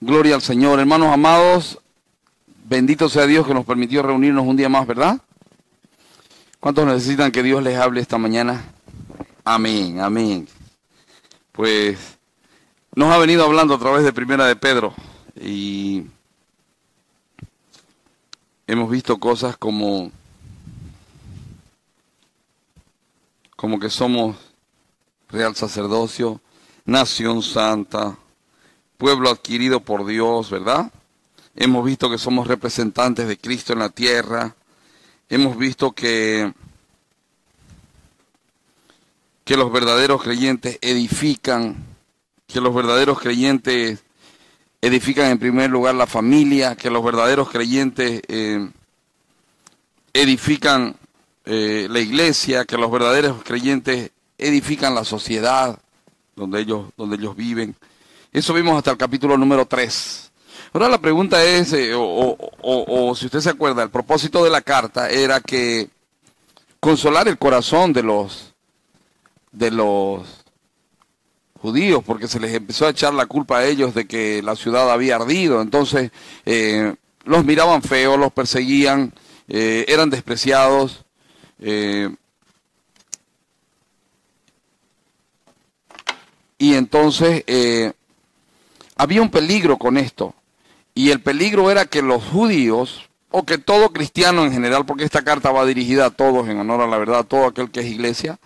Gloria al Señor. Hermanos amados, bendito sea Dios que nos permitió reunirnos un día más, ¿verdad? ¿Cuántos necesitan que Dios les hable esta mañana? Amén, amén. Pues nos ha venido hablando a través de Primera de Pedro y hemos visto cosas como que somos real sacerdocio, nación santa, pueblo adquirido por Dios, ¿verdad? Hemos visto que somos representantes de Cristo en la tierra. Hemos visto que los verdaderos creyentes edifican, que los verdaderos creyentes edifican en primer lugar la familia, que los verdaderos creyentes edifican la iglesia, que los verdaderos creyentes edifican la sociedad donde ellos viven. Eso vimos hasta el capítulo número 3. Ahora la pregunta es, o si usted se acuerda, el propósito de la carta era que consolar el corazón de los judíos, porque se les empezó a echar la culpa a ellos de que la ciudad había ardido. Entonces los miraban feos, los perseguían, eran despreciados. Y entonces había un peligro con esto, y el peligro era que los judíos, o que todo cristiano en general, porque esta carta va dirigida a todos, en honor a la verdad, a todo aquel que es iglesia,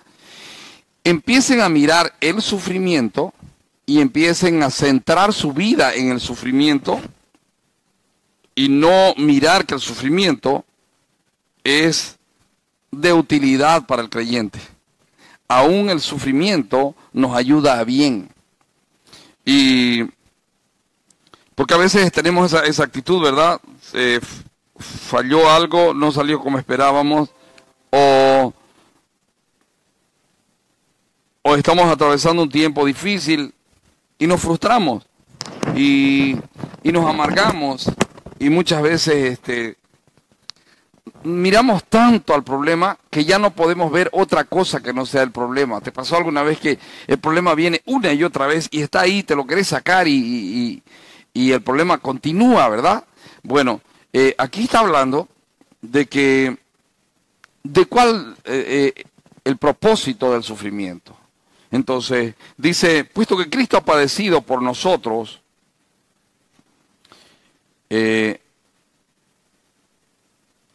empiecen a mirar el sufrimiento y empiecen a centrar su vida en el sufrimiento y no mirar que el sufrimiento es de utilidad para el creyente. Aún el sufrimiento nos ayuda a bien. Y porque a veces tenemos esa actitud, ¿verdad? Falló algo, no salió como esperábamos, o estamos atravesando un tiempo difícil y nos frustramos y nos amargamos, y muchas veces miramos tanto al problema que ya no podemos ver otra cosa que no sea el problema. ¿Te pasó alguna vez que el problema viene una y otra vez y está ahí, te lo querés sacar y el problema continúa, ¿verdad? Bueno, aquí está hablando de cuál el propósito del sufrimiento. Entonces, dice, puesto que Cristo ha padecido por nosotros, en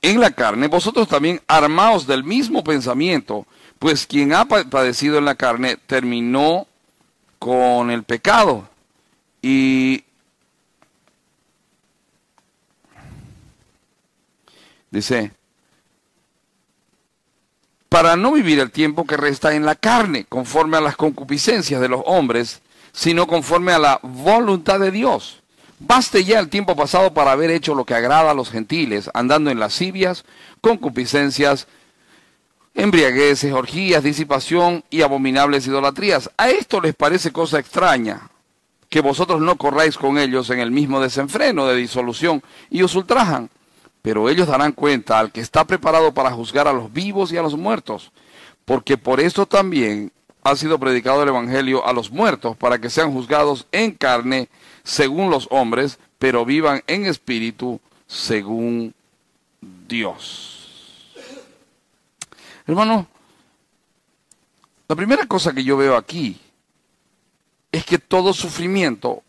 la carne, vosotros también armaos del mismo pensamiento, pues quien ha padecido en la carne terminó con el pecado. Y dice, para no vivir el tiempo que resta en la carne, conforme a las concupiscencias de los hombres, sino conforme a la voluntad de Dios. Baste ya el tiempo pasado para haber hecho lo que agrada a los gentiles, andando en lascivias, concupiscencias, embriagueces, orgías, disipación y abominables idolatrías. A esto les parece cosa extraña, que vosotros no corráis con ellos en el mismo desenfreno de disolución y os ultrajan. Pero ellos darán cuenta al que está preparado para juzgar a los vivos y a los muertos, porque por esto también ha sido predicado el evangelio a los muertos, para que sean juzgados en carne según los hombres, pero vivan en espíritu según Dios. Hermano, la primera cosa que yo veo aquí es que todo sufrimiento,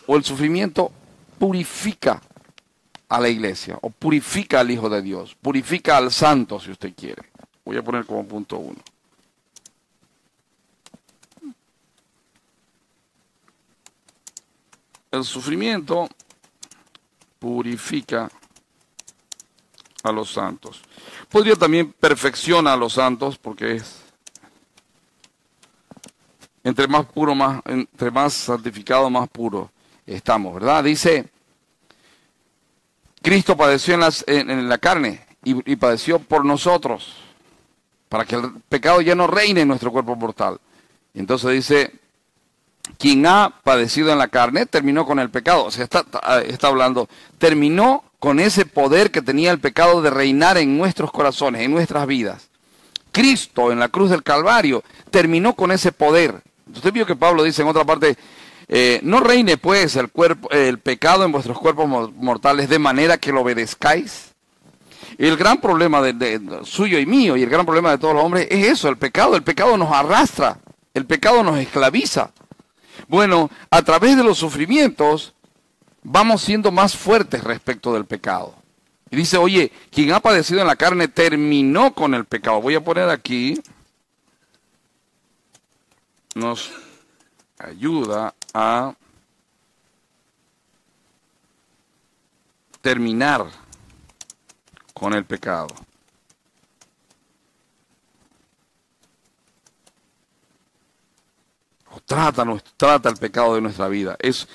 o el sufrimiento, purifica a la iglesia, o purifica al Hijo de Dios, purifica al santo, si usted quiere. Voy a poner como punto 1. El sufrimiento purifica a los santos. Podría también perfecciona a los santos, porque es entre más puro, entre más santificado, más puro estamos, ¿verdad? Dice, Cristo padeció en la carne y padeció por nosotros, para que el pecado ya no reine en nuestro cuerpo mortal. Y entonces dice, quien ha padecido en la carne terminó con el pecado. O sea, está hablando, terminó con ese poder que tenía el pecado de reinar en nuestros corazones, en nuestras vidas. Cristo en la cruz del Calvario terminó con ese poder. Usted vio que Pablo dice en otra parte, no reine pues el pecado en vuestros cuerpos mortales de manera que lo obedezcáis. El gran problema suyo y mío y el gran problema de todos los hombres es eso, el pecado. El pecado nos arrastra, el pecado nos esclaviza. Bueno, a través de los sufrimientos vamos siendo más fuertes respecto del pecado. Y dice, oye, quien ha padecido en la carne terminó con el pecado. Voy a poner aquí, nos ayuda a terminar con el pecado. Trata el pecado de nuestra vida. Eso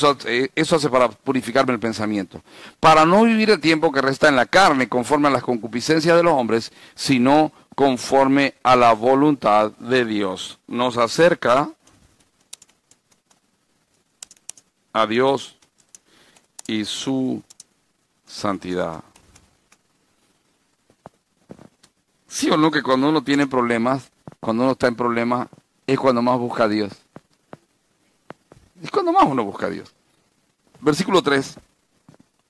hace para purificarme el pensamiento. Para no vivir el tiempo que resta en la carne conforme a las concupiscencias de los hombres, sino conforme a la voluntad de Dios. Nos acerca a Dios y su santidad. ¿Sí o no que cuando uno tiene problemas, cuando uno está en problemas, es cuando más busca a Dios? Es cuando más uno busca a Dios. Versículo 3.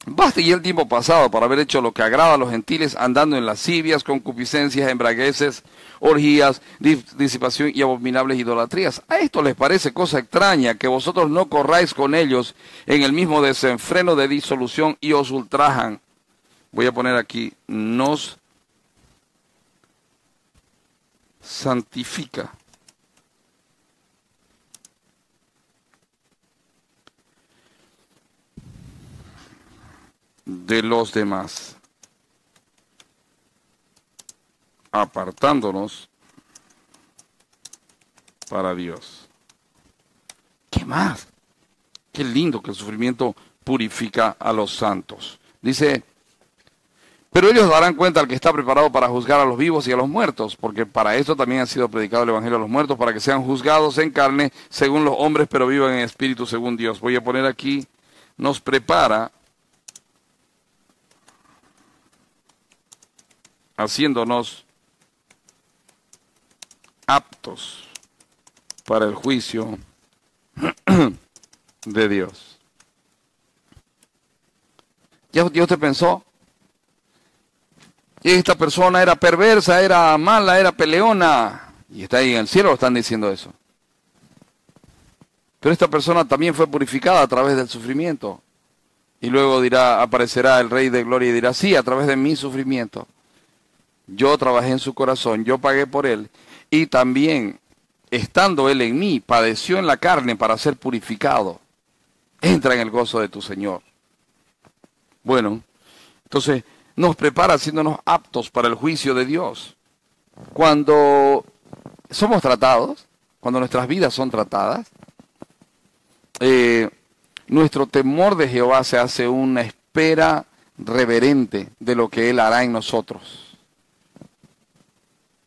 Basta ya el tiempo pasado para haber hecho lo que agrada a los gentiles, andando en lascivias, concupiscencias, embragueces, orgías, disipación y abominables idolatrías. A esto les parece cosa extraña que vosotros no corráis con ellos en el mismo desenfreno de disolución y os ultrajan. Voy a poner aquí, nos santifica. De los demás, apartándonos para Dios. ¿Qué más? Qué lindo que el sufrimiento purifica a los santos. Dice, pero ellos darán cuenta al que está preparado para juzgar a los vivos y a los muertos, porque para esto también ha sido predicado el Evangelio a los muertos, para que sean juzgados en carne según los hombres, pero vivan en espíritu según Dios. Voy a poner aquí, nos prepara, haciéndonos aptos para el juicio de Dios. ¿Ya Dios te pensó? Esta persona era perversa, era mala, era peleona. Y está ahí en el cielo, están diciendo eso. Pero esta persona también fue purificada a través del sufrimiento. Y luego aparecerá el Rey de Gloria y dirá, sí, a través de mi sufrimiento. Yo trabajé en su corazón, yo pagué por él, y también, estando él en mí, padeció en la carne para ser purificado. Entra en el gozo de tu Señor. Bueno, entonces nos prepara haciéndonos aptos para el juicio de Dios. Cuando somos tratados, cuando nuestras vidas son tratadas, nuestro temor de Jehová se hace una espera reverente de lo que Él hará en nosotros.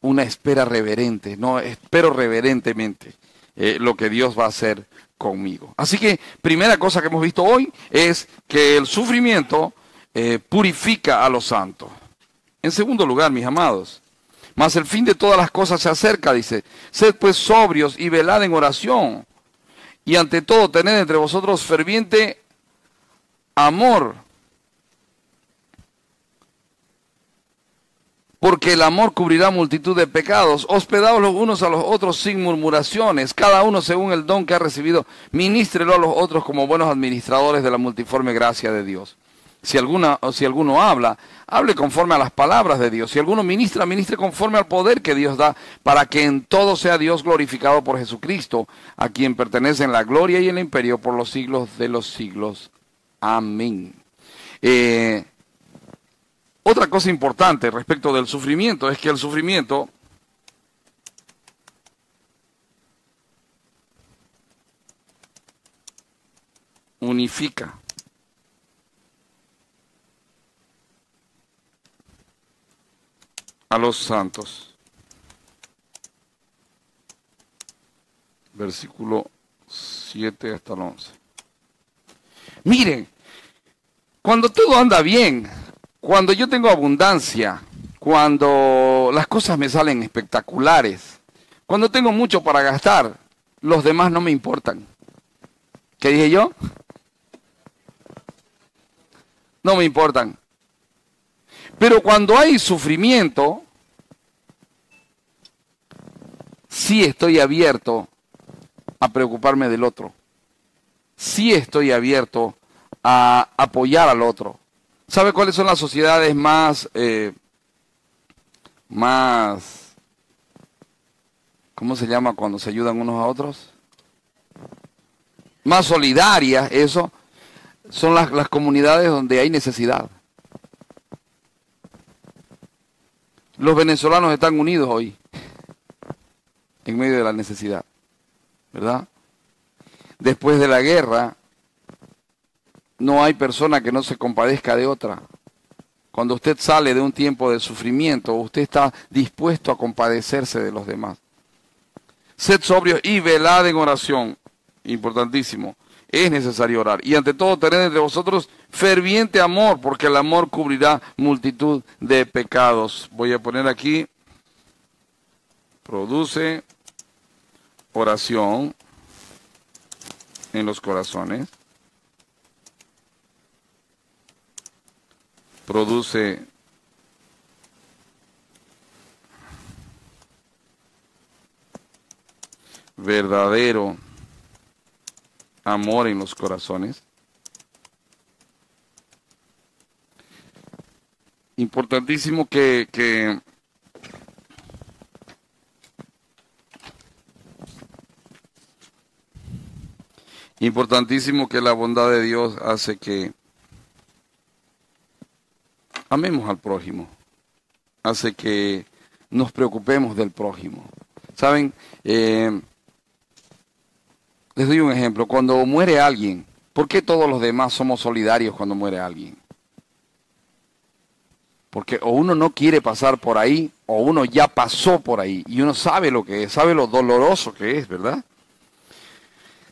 Una espera reverente, no, espero reverentemente lo que Dios va a hacer conmigo. Así que, primera cosa que hemos visto hoy es que el sufrimiento purifica a los santos. En segundo lugar, mis amados, mas el fin de todas las cosas se acerca, dice, sed pues sobrios y velad en oración, y ante todo tened entre vosotros ferviente amor, porque el amor cubrirá multitud de pecados. Hospedaos los unos a los otros sin murmuraciones, cada uno según el don que ha recibido, ministrelo a los otros como buenos administradores de la multiforme gracia de Dios. Si alguno habla, hable conforme a las palabras de Dios. Si alguno ministra, ministre conforme al poder que Dios da, para que en todo sea Dios glorificado por Jesucristo, a quien pertenecen la gloria y el imperio por los siglos de los siglos. Amén. Otra cosa importante respecto del sufrimiento es que el sufrimiento unifica. A los santos. Versículo 7 hasta el 11. Miren, cuando todo anda bien, cuando yo tengo abundancia, cuando las cosas me salen espectaculares, cuando tengo mucho para gastar, los demás no me importan. ¿Qué dije yo? No me importan. Pero cuando hay sufrimiento, sí estoy abierto a preocuparme del otro. Sí estoy abierto a apoyar al otro. ¿Sabe cuáles son las sociedades más, ¿cómo se llama cuando se ayudan unos a otros? Más solidarias, eso, son las comunidades donde hay necesidad. Los venezolanos están unidos hoy, en medio de la necesidad, ¿verdad? Después de la guerra, no hay persona que no se compadezca de otra. Cuando usted sale de un tiempo de sufrimiento, usted está dispuesto a compadecerse de los demás. Sed sobrios y velad en oración. Importantísimo. Es necesario orar. Y ante todo, tened entre vosotros ferviente amor, porque el amor cubrirá multitud de pecados. Voy a poner aquí, produce oración en los corazones. Produce verdadero amor en los corazones. Importantísimo que la bondad de Dios hace que amemos al prójimo, hace que nos preocupemos del prójimo. ¿Saben? Les doy un ejemplo. Cuando muere alguien, ¿por qué todos los demás somos solidarios cuando muere alguien? Porque o uno no quiere pasar por ahí, o uno ya pasó por ahí, y uno sabe lo que es, sabe lo doloroso que es, ¿verdad?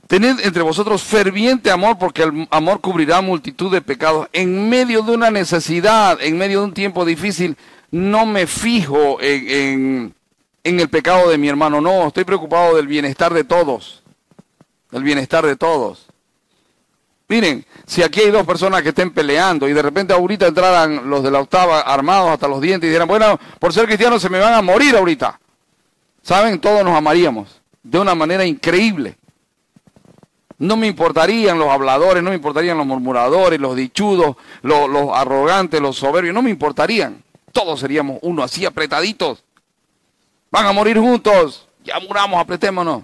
Tened entre vosotros ferviente amor, porque el amor cubrirá multitud de pecados. En medio de una necesidad, en medio de un tiempo difícil, no me fijo en el pecado de mi hermano, no, estoy preocupado del bienestar de todos. Del bienestar de todos. Miren, si aquí hay dos personas que estén peleando y de repente ahorita entraran los de la octava armados hasta los dientes y dijeran, bueno, por ser cristianos se me van a morir ahorita. ¿Saben? Todos nos amaríamos de una manera increíble. No me importarían los habladores, no me importarían los murmuradores, los dichudos, los arrogantes, los soberbios, no me importarían. Todos seríamos uno, así apretaditos. Van a morir juntos. Ya muramos, apretémonos.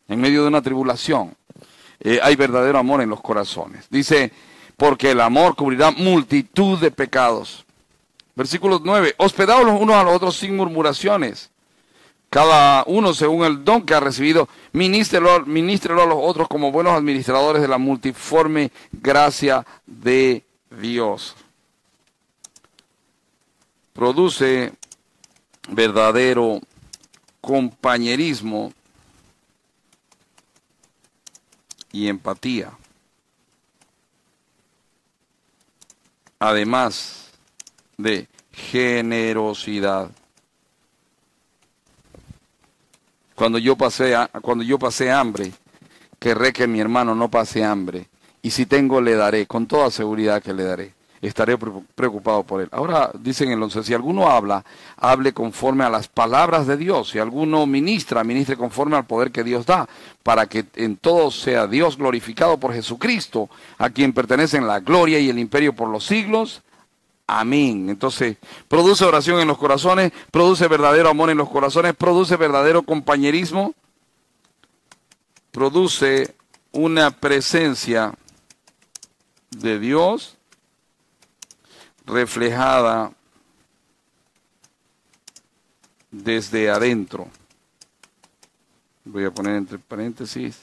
En medio de una tribulación, hay verdadero amor en los corazones. Dice, porque el amor cubrirá multitud de pecados. Versículo 9, hospedaos los unos a los otros sin murmuraciones. Cada uno según el don que ha recibido, ministrelo a los otros como buenos administradores de la multiforme gracia de Dios. Produce verdadero compañerismo y empatía. Además de generosidad. Cuando yo pasé hambre, querré que mi hermano no pase hambre. Y si tengo, le daré, con toda seguridad que le daré. Estaré preocupado por él. Ahora dicen en el 11, si alguno habla, hable conforme a las palabras de Dios. Si alguno ministra, ministre conforme al poder que Dios da, para que en todo sea Dios glorificado por Jesucristo, a quien pertenecen la gloria y el imperio por los siglos. Amén. Entonces, produce oración en los corazones, produce verdadero amor en los corazones, produce verdadero compañerismo, produce una presencia de Dios reflejada desde adentro. Voy a poner entre paréntesis.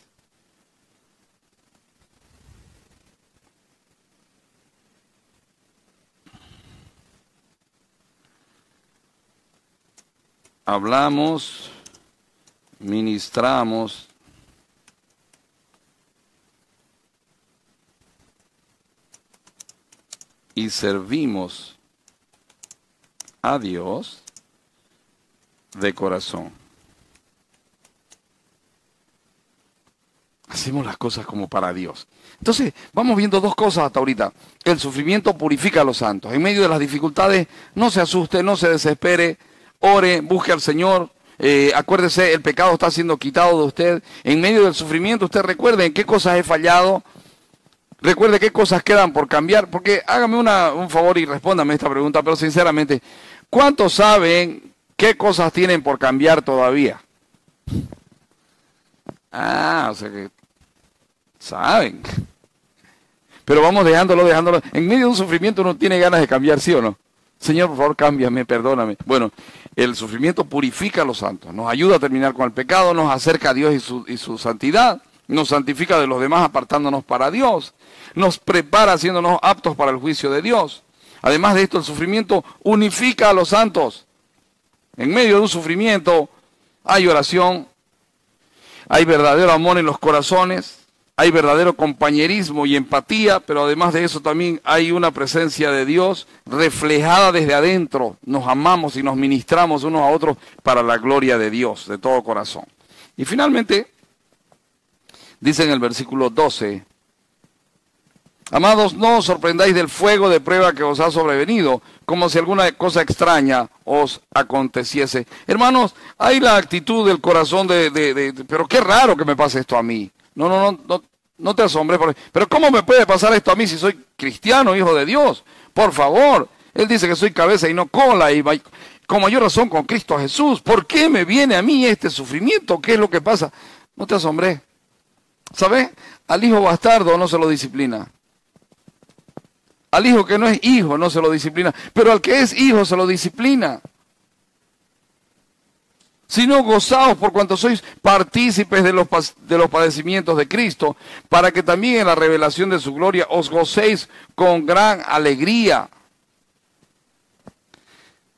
Hablamos, ministramos, y servimos a Dios de corazón. hacemos las cosas como para Dios. Entonces, vamos viendo dos cosas hasta ahorita. El sufrimiento purifica a los santos. En medio de las dificultades, no se asuste, no se desespere, ore, busque al Señor. Acuérdese, el pecado está siendo quitado de usted. En medio del sufrimiento, usted recuerde en qué cosas he fallado. Recuerde qué cosas quedan por cambiar. Porque hágame un favor y respóndame esta pregunta, pero sinceramente, ¿cuántos saben qué cosas tienen por cambiar todavía? O sea que saben. Pero vamos dejándolo. En medio de un sufrimiento uno tiene ganas de cambiar, ¿sí o no? Señor, por favor, cámbiame, perdóname. Bueno, el sufrimiento purifica a los santos, nos ayuda a terminar con el pecado, nos acerca a Dios y su santidad, nos santifica de los demás apartándonos para Dios, nos prepara haciéndonos aptos para el juicio de Dios. Además de esto, el sufrimiento unifica a los santos. En medio de un sufrimiento hay oración, hay verdadero amor en los corazones, hay verdadero compañerismo y empatía, pero además de eso también hay una presencia de Dios reflejada desde adentro. Nos amamos y nos ministramos unos a otros para la gloria de Dios, de todo corazón. Y finalmente, dice en el versículo 12, amados, no os sorprendáis del fuego de prueba que os ha sobrevenido, como si alguna cosa extraña os aconteciese. Hermanos, hay la actitud del corazón pero qué raro que me pase esto a mí. No te asombres. Pero ¿cómo me puede pasar esto a mí si soy cristiano, hijo de Dios? Por favor. Él dice que soy cabeza y no cola, y con mayor razón con Cristo Jesús. ¿Por qué me viene a mí este sufrimiento? ¿Qué es lo que pasa? No te asombres. ¿Sabes? Al hijo bastardo no se lo disciplina. Al hijo que no es hijo no se lo disciplina. Pero al que es hijo se lo disciplina. Sino gozaos por cuanto sois partícipes de los padecimientos de Cristo, para que también en la revelación de su gloria os gocéis con gran alegría.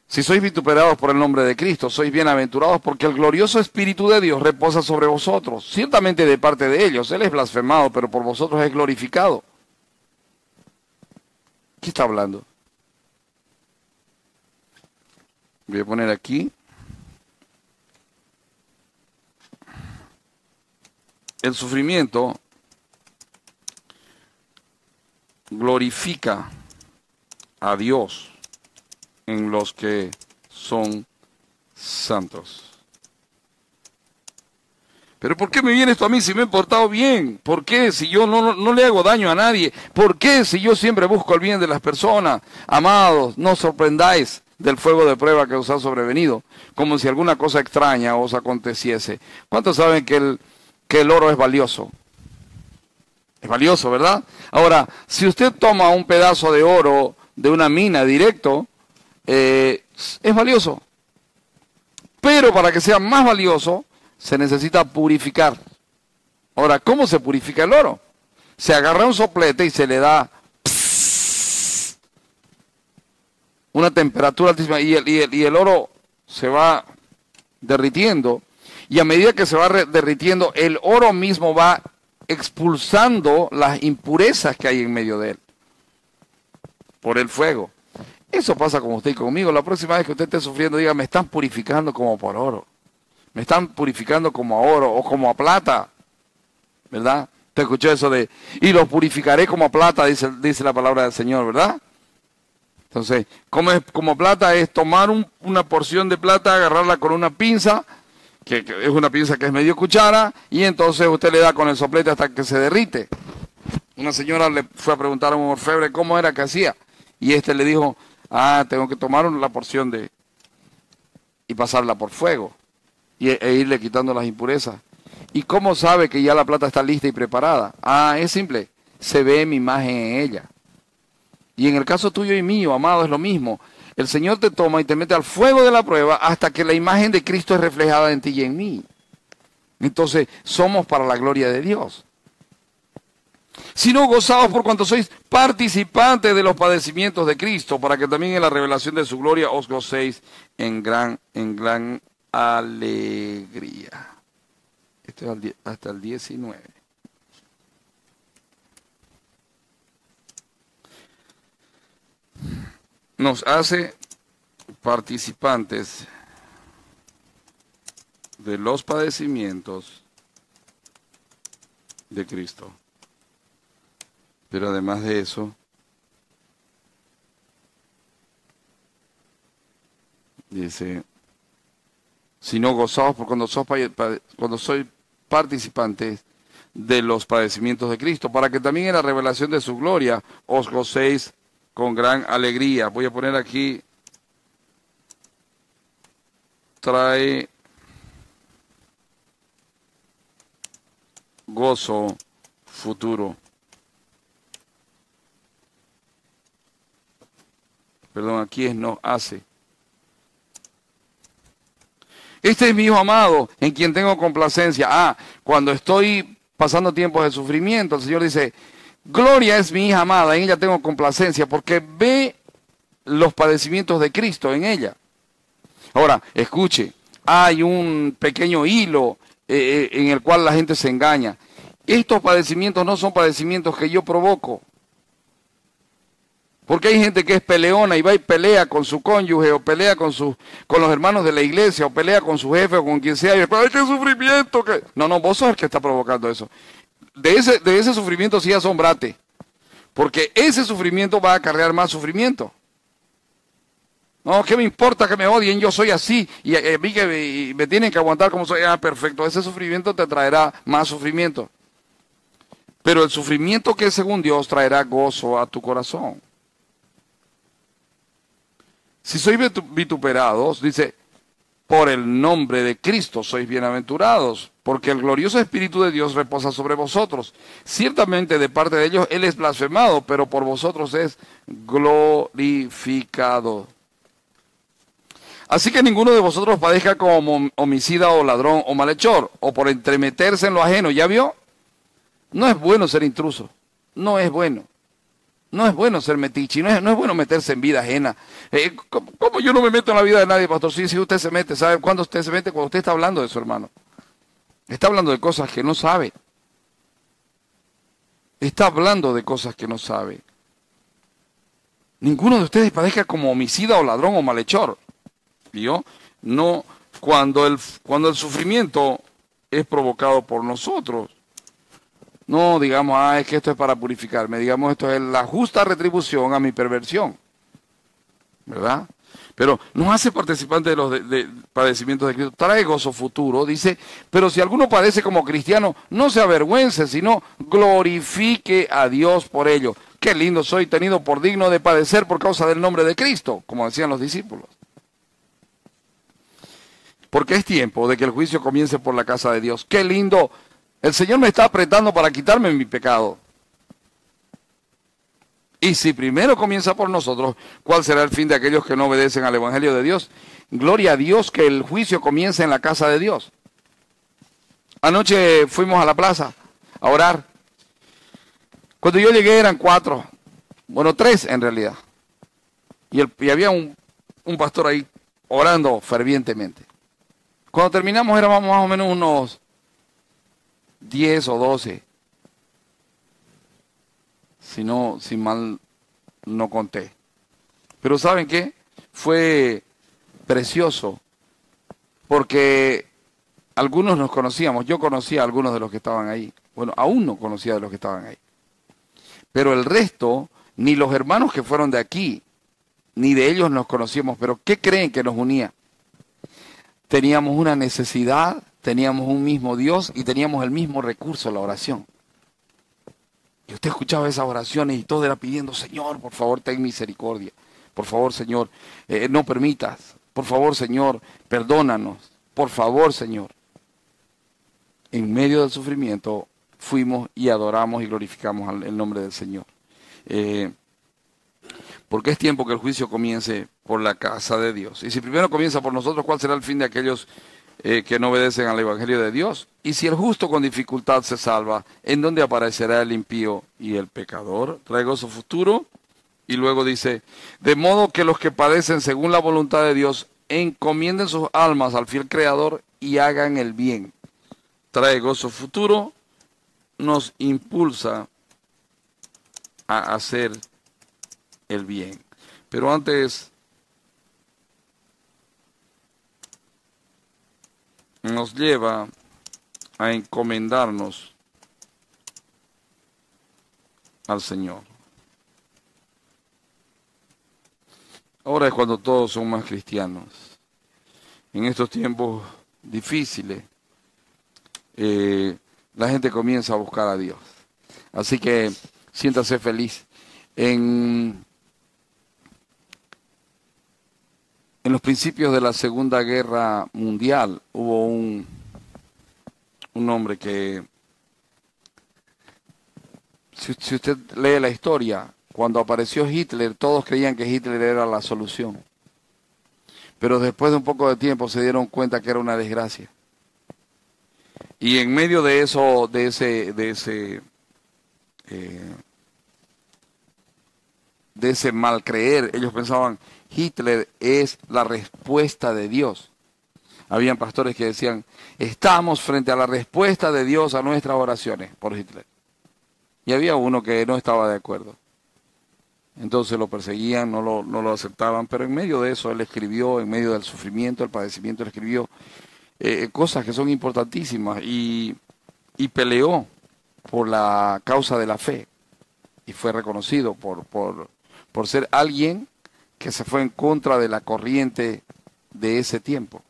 Si sois vituperados por el nombre de Cristo, sois bienaventurados, porque el glorioso Espíritu de Dios reposa sobre vosotros. Ciertamente de parte de ellos, Él es blasfemado, pero por vosotros es glorificado. ¿Qué está hablando? Voy a poner aquí. El sufrimiento glorifica a Dios en los que son santos. ¿Pero por qué me viene esto a mí si me he portado bien? ¿Por qué si yo no le hago daño a nadie? ¿Por qué si yo siempre busco el bien de las personas? Amados, no os sorprendáis del fuego de prueba que os ha sobrevenido, como si alguna cosa extraña os aconteciese. ¿Cuántos saben que el oro es valioso? Es valioso, ¿verdad? Ahora, si usted toma un pedazo de oro de una mina directo, es valioso. Pero para que sea más valioso, se necesita purificar. Ahora, ¿cómo se purifica el oro? Se agarra un soplete y se le da una temperatura altísima y el oro se va derritiendo. Y a medida que se va derritiendo, el oro mismo va expulsando las impurezas que hay en medio de él por el fuego. Eso pasa con usted y conmigo. La próxima vez que usted esté sufriendo, diga, me están purificando como por oro. Me están purificando como a oro o como a plata. ¿Verdad? Te escuchó eso de, y los purificaré como a plata, dice la palabra del Señor, ¿verdad? Entonces, como plata es tomar una porción de plata, agarrarla con una pinza, que es una pinza que es medio cuchara, y entonces usted le da con el soplete hasta que se derrite. Una señora le fue a preguntar a un orfebre cómo era que hacía, y le dijo, tengo que tomar la porción y pasarla por fuego, e irle quitando las impurezas. ¿Y cómo sabe que ya la plata está lista y preparada? Es simple, se ve mi imagen en ella. Y en el caso tuyo y mío, amado, es lo mismo. El Señor te toma y te mete al fuego de la prueba hasta que la imagen de Cristo es reflejada en ti y en mí. Entonces, somos para la gloria de Dios. Si no, gozaos por cuanto sois participantes de los padecimientos de Cristo, para que también en la revelación de su gloria os gocéis en gran alegría. Esto es hasta el 19. Nos hace participantes de los padecimientos de Cristo. Pero además de eso, dice, sino gozaos por cuando soy participantes de los padecimientos de Cristo, para que también en la revelación de su gloria os gocéis con gran alegría. Voy a poner aquí, trae gozo futuro. Perdón, aquí es no hace. Este es mi Hijo amado, en quien tengo complacencia. Cuando estoy pasando tiempos de sufrimiento, el Señor dice, Gloria es mi hija amada, en ella tengo complacencia, porque ve los padecimientos de Cristo en ella. Ahora, escuche, hay un pequeño hilo en el cual la gente se engaña. Estos padecimientos no son padecimientos que yo provoco. Porque hay gente que es peleona y va y pelea con su cónyuge, o pelea con los hermanos de la iglesia, o pelea con su jefe, o con quien sea, y después, ¡ay, qué sufrimiento! No, vos sos el que está provocando eso. De ese sufrimiento sí asombrate, porque ese sufrimiento va a acarrear más sufrimiento. No, ¿qué me importa que me odien? Yo soy así, y a mí que me tienen que aguantar como soy. Perfecto, ese sufrimiento te traerá más sufrimiento. Pero el sufrimiento que según Dios traerá gozo a tu corazón. Si sois vituperados, dice, por el nombre de Cristo sois bienaventurados, porque el glorioso Espíritu de Dios reposa sobre vosotros. Ciertamente de parte de ellos Él es blasfemado, pero por vosotros es glorificado. Así que ninguno de vosotros padezca como homicida o ladrón o malhechor, o por entremeterse en lo ajeno. ¿Ya vio? No es bueno ser intruso, no es bueno. No es bueno ser metiche, no es bueno meterse en vida ajena. ¿Cómo yo no me meto en la vida de nadie, pastor? Sí, usted se mete. ¿Sabe cuándo usted se mete? Cuando usted está hablando de su hermano. Está hablando de cosas que no sabe. Está hablando de cosas que no sabe. Ninguno de ustedes padezca como homicida o ladrón o malhechor. ¿Vio? No, cuando el sufrimiento es provocado por nosotros. No digamos, es que esto es para purificarme. Digamos, esto es la justa retribución a mi perversión. ¿Verdad? Pero nos hace participantes de los padecimientos de Cristo. Trae gozo futuro. Dice, pero si alguno padece como cristiano, no se avergüence, sino glorifique a Dios por ello. Qué lindo soy tenido por digno de padecer por causa del nombre de Cristo, como decían los discípulos. Porque es tiempo de que el juicio comience por la casa de Dios. Qué lindo. El Señor me está apretando para quitarme mi pecado. Y si primero comienza por nosotros, ¿cuál será el fin de aquellos que no obedecen al Evangelio de Dios? Gloria a Dios que el juicio comience en la casa de Dios. Anoche fuimos a la plaza a orar. Cuando yo llegué eran 4, bueno 3 en realidad. Y había un pastor ahí orando fervientemente. Cuando terminamos éramos más o menos unos 10 o 12, si mal no conté. Pero ¿saben qué? Fue precioso, porque algunos nos conocíamos. Yo conocía a algunos de los que estaban ahí. Bueno, aún no conocía de los que estaban ahí. Pero el resto, ni los hermanos que fueron de aquí, ni de ellos nos conocíamos. Pero ¿qué creen que nos unía? Teníamos una necesidad, teníamos un mismo Dios y teníamos el mismo recurso, la oración. Y usted escuchaba esas oraciones y todo era pidiendo, Señor, por favor, ten misericordia. Por favor, Señor, no permitas. Por favor, Señor, perdónanos. Por favor, Señor. En medio del sufrimiento fuimos y adoramos y glorificamos el nombre del Señor. Porque es tiempo que el juicio comience por la casa de Dios. Y si primero comienza por nosotros, ¿cuál será el fin de aquellos que no obedecen al Evangelio de Dios? Y si el justo con dificultad se salva, ¿en dónde aparecerá el impío y el pecador? Trae gozo futuro. Y luego dice, de modo que los que padecen según la voluntad de Dios, encomienden sus almas al fiel Creador y hagan el bien. Trae gozo futuro, nos impulsa a hacer el bien. Pero antes nos lleva a encomendarnos al Señor. Ahora es cuando todos son más cristianos. En estos tiempos difíciles, la gente comienza a buscar a Dios. Así que siéntase feliz. En los principios de la Segunda Guerra Mundial hubo un hombre que, si usted lee la historia, cuando apareció Hitler, todos creían que Hitler era la solución. Pero después de un poco de tiempo se dieron cuenta que era una desgracia. Y en medio de eso, de ese mal creer, ellos pensaban, Hitler es la respuesta de Dios. Habían pastores que decían, estamos frente a la respuesta de Dios a nuestras oraciones por Hitler. Y había uno que no estaba de acuerdo. Entonces lo perseguían, no lo aceptaban, pero en medio de eso él escribió, en medio del sufrimiento, el padecimiento, él escribió cosas que son importantísimas y peleó por la causa de la fe y fue reconocido por ser alguien que se fue en contra de la corriente de ese tiempo.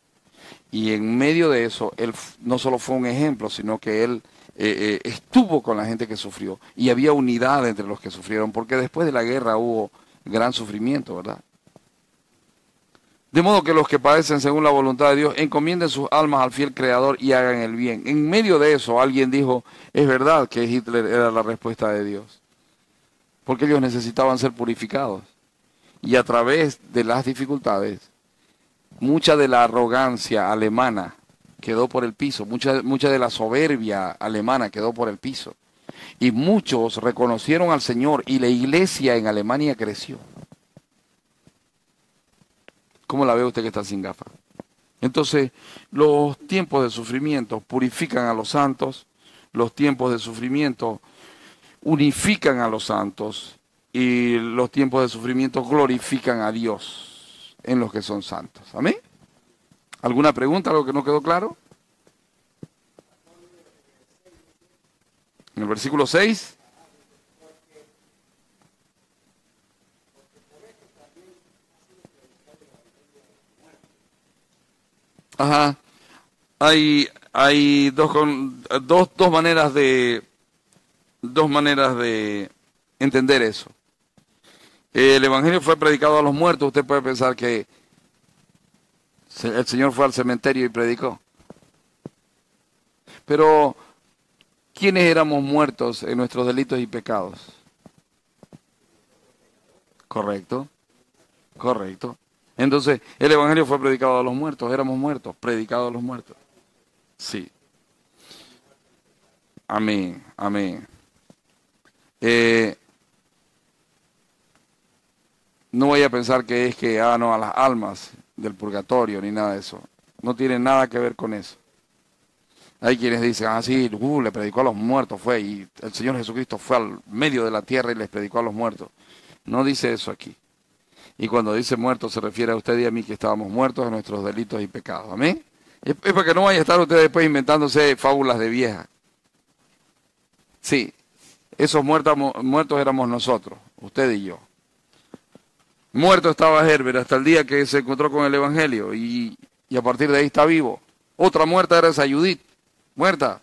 Y en medio de eso, él no solo fue un ejemplo, sino que él estuvo con la gente que sufrió. Y había unidad entre los que sufrieron, porque después de la guerra hubo gran sufrimiento, ¿verdad? De modo que los que padecen según la voluntad de Dios, encomienden sus almas al fiel Creador y hagan el bien. En medio de eso, alguien dijo, es verdad que Hitler era la respuesta de Dios, porque ellos necesitaban ser purificados. Y a través de las dificultades, mucha de la arrogancia alemana quedó por el piso, mucha de la soberbia alemana quedó por el piso. Y muchos reconocieron al Señor y la iglesia en Alemania creció. ¿Cómo la ve usted que está sin gafas? Entonces, los tiempos de sufrimiento purifican a los santos, los tiempos de sufrimiento unifican a los santos y los tiempos de sufrimiento glorifican a Dios en los que son santos. ¿Amén? ¿Alguna pregunta, algo que no quedó claro? En el versículo 6. Ajá. Hay dos maneras de entender eso. El evangelio fue predicado a los muertos. Usted puede pensar que el Señor fue al cementerio y predicó. Pero, ¿quiénes éramos muertos en nuestros delitos y pecados? Correcto. Correcto. Entonces, el evangelio fue predicado a los muertos. Éramos muertos, predicado a los muertos. Sí. Amén, amén. No voy a pensar que es que, no, a las almas del purgatorio, ni nada de eso. No tiene nada que ver con eso. Hay quienes dicen, sí, le predicó a los muertos, fue, y el Señor Jesucristo fue al medio de la tierra y les predicó a los muertos. No dice eso aquí. Y cuando dice muertos se refiere a usted y a mí que estábamos muertos en nuestros delitos y pecados. ¿Amén? Es para que no vaya a estar usted después inventándose fábulas de vieja. Sí, esos muertos éramos nosotros, usted y yo. Muerto estaba Herbert hasta el día que se encontró con el Evangelio y a partir de ahí está vivo. Otra muerta era esa Judith, muerta.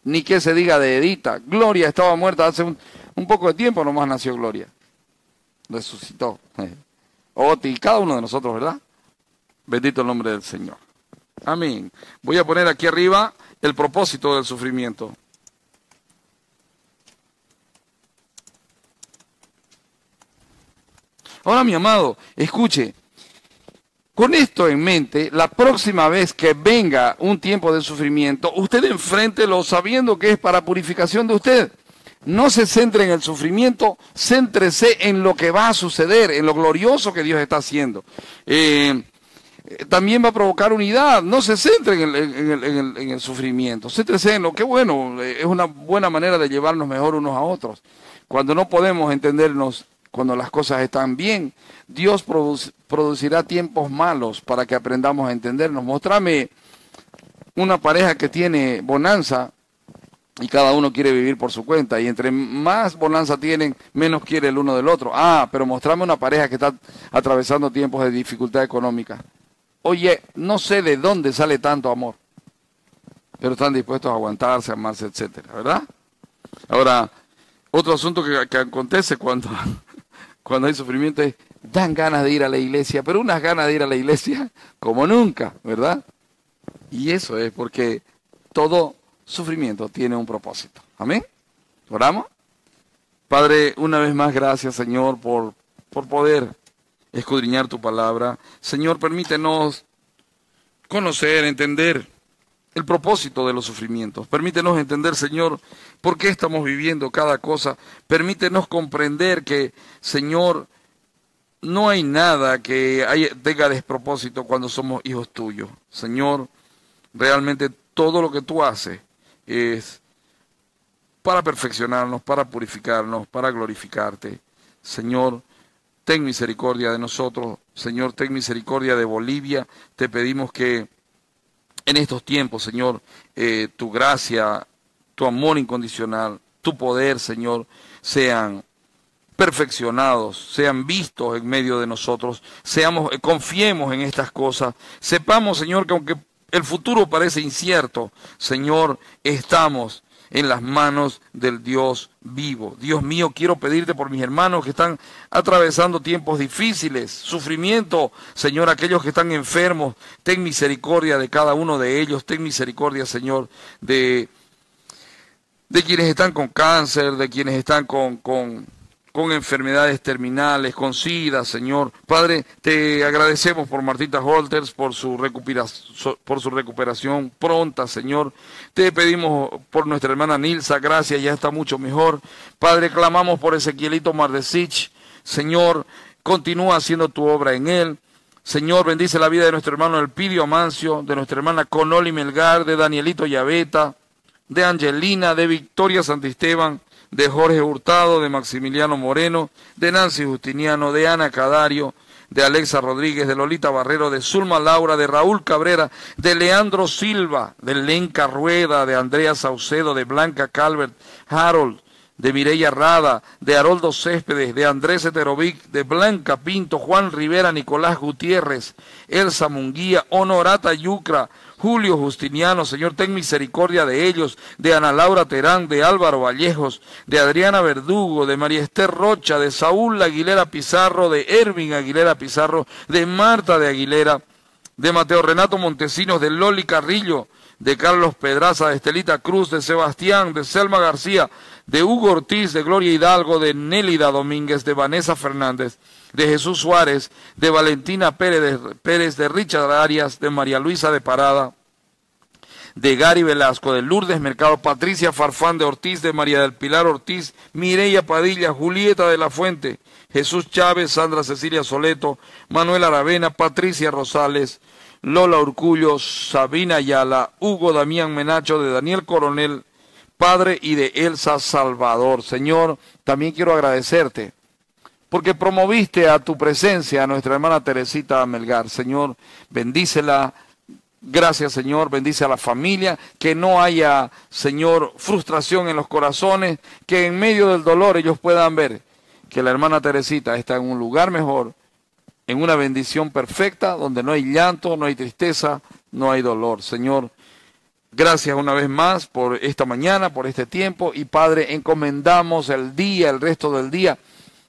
Ni que se diga de Edita. Gloria estaba muerta hace un poco de tiempo, nomás nació Gloria. Resucitó. Oti, cada uno de nosotros, ¿verdad? Bendito el nombre del Señor. Amén. Voy a poner aquí arriba el propósito del sufrimiento. Ahora, mi amado, escuche. Con esto en mente, la próxima vez que venga un tiempo de sufrimiento, usted enfréntelo sabiendo que es para purificación de usted. No se centre en el sufrimiento, céntrese en lo que va a suceder, en lo glorioso que Dios está haciendo. También va a provocar unidad, no se centre en el sufrimiento, céntrese en lo que bueno, es una buena manera de llevarnos mejor unos a otros. Cuando no podemos entendernos, cuando las cosas están bien, Dios producirá tiempos malos para que aprendamos a entendernos. Mostrame una pareja que tiene bonanza y cada uno quiere vivir por su cuenta, y entre más bonanza tienen, menos quiere el uno del otro. Ah, pero mostrame una pareja que está atravesando tiempos de dificultad económica. Oye, no sé de dónde sale tanto amor, pero están dispuestos a aguantarse, a amarse, etcétera, ¿verdad? Ahora, otro asunto que acontece cuando hay sufrimiento es, dan ganas de ir a la iglesia, pero unas ganas de ir a la iglesia como nunca, ¿verdad? Y eso es porque todo sufrimiento tiene un propósito. ¿Amén? ¿Oramos? Padre, una vez más, gracias, Señor, por poder escudriñar tu palabra. Señor, permítenos conocer, entender el propósito de los sufrimientos. Permítenos entender, Señor, por qué estamos viviendo cada cosa. Permítenos comprender que, Señor, no hay nada que tenga despropósito cuando somos hijos tuyos. Señor, realmente todo lo que tú haces es para perfeccionarnos, para purificarnos, para glorificarte. Señor, ten misericordia de nosotros. Señor, ten misericordia de Bolivia. Te pedimos que en estos tiempos, Señor, tu gracia, tu amor incondicional, tu poder, Señor, sean perfeccionados, sean vistos en medio de nosotros, confiemos en estas cosas, sepamos, Señor, que aunque el futuro parece incierto, Señor, estamos en las manos del Dios vivo. Dios mío, quiero pedirte por mis hermanos que están atravesando tiempos difíciles, sufrimiento, Señor, aquellos que están enfermos, ten misericordia de cada uno de ellos, ten misericordia, Señor, de quienes están con cáncer, de quienes están con enfermedades terminales, con SIDA, Señor. Padre, te agradecemos por Martita Holters, por su recuperación pronta, Señor. Te pedimos por nuestra hermana Nilsa, gracias, ya está mucho mejor. Padre, clamamos por Ezequielito Mardesich, Señor, continúa haciendo tu obra en él. Señor, bendice la vida de nuestro hermano Elpidio Amancio, de nuestra hermana Conoli Melgar, de Danielito Yaveta, de Angelina, de Victoria Santisteban, de Jorge Hurtado, de Maximiliano Moreno, de Nancy Justiniano, de Ana Cadario, de Alexa Rodríguez, de Lolita Barrero, de Zulma Laura, de Raúl Cabrera, de Leandro Silva, de Lenca Rueda, de Andrea Saucedo, de Blanca Calvert, Harold, de Mireya Rada, de Haroldo Céspedes, de Andrés Eterovic, de Blanca Pinto, Juan Rivera, Nicolás Gutiérrez, Elsa Munguía, Honorata Yucra, Julio Justiniano, Señor, ten misericordia de ellos, de Ana Laura Terán, de Álvaro Vallejos, de Adriana Verdugo, de María Esther Rocha, de Saúl Aguilera Pizarro, de Ervin Aguilera Pizarro, de Marta de Aguilera, de Mateo Renato Montesinos, de Loli Carrillo, de Carlos Pedraza, de Estelita Cruz, de Sebastián, de Selma García, de Hugo Ortiz, de Gloria Hidalgo, de Nélida Domínguez, de Vanessa Fernández, de Jesús Suárez, de Valentina Pérez, de Richard Arias, de María Luisa de Parada, de Gary Velasco, de Lourdes Mercado, Patricia Farfán de Ortiz, de María del Pilar Ortiz, Mireya Padilla, Julieta de la Fuente, Jesús Chávez, Sandra Cecilia Soleto, Manuel Aravena, Patricia Rosales, Lola Urcullo, Sabina Ayala, Hugo Damián Menacho, de Daniel Coronel, Padre, y de Elsa Salvador. Señor, también quiero agradecerte porque promoviste a tu presencia a nuestra hermana Teresita Melgar. Señor, bendícela. Gracias, Señor, bendice a la familia, que no haya, Señor, frustración en los corazones, que en medio del dolor ellos puedan ver que la hermana Teresita está en un lugar mejor, en una bendición perfecta, donde no hay llanto, no hay tristeza, no hay dolor. Señor, gracias una vez más por esta mañana, por este tiempo, y Padre, encomendamos el día, el resto del día,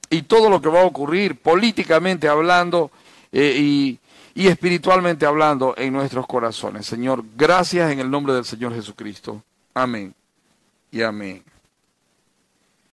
y todo lo que va a ocurrir políticamente hablando y espiritualmente hablando en nuestros corazones. Señor, gracias en el nombre del Señor Jesucristo. Amén y amén.